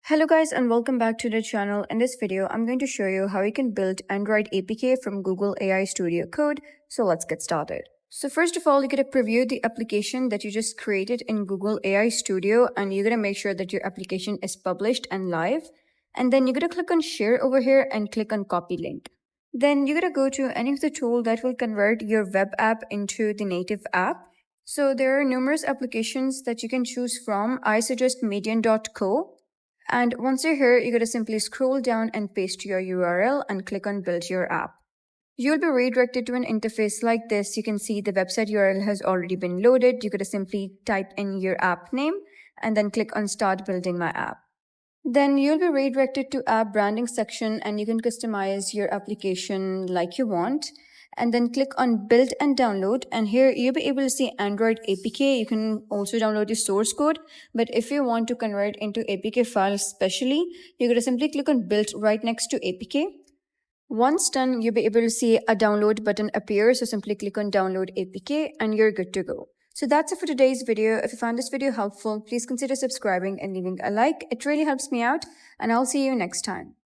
Hello guys and welcome back to the channel. In this video, I'm going to show you how you can build Android APK from Google AI Studio Code. So let's get started. So first of all, you're going to preview the application that you just created in Google AI Studio, and you're going to make sure that your application is published and live. And then you're going to click on share over here and click on copy link. Then you're going to go to any of the tool that will convert your web app into the native app. So there are numerous applications that you can choose from. I suggest median.co. And once you're here, you're going to simply scroll down and paste your URL and click on build your app. You'll be redirected to an interface like this. You can see the website URL has already been loaded. You're going to simply type in your app name and then click on start building my app. Then you'll be redirected to app branding section and you can customize your application like you want. And then click on build and download, and here you'll be able to see Android APK. You can also download the source code, but if you want to convert into APK files specially, you're going to simply click on build right next to APK. Once done, you'll be able to see a download button appear, so simply click on download APK and you're good to go. So that's it for today's video. If you found this video helpful, please consider subscribing and leaving a like. It really helps me out, and I'll see you next time.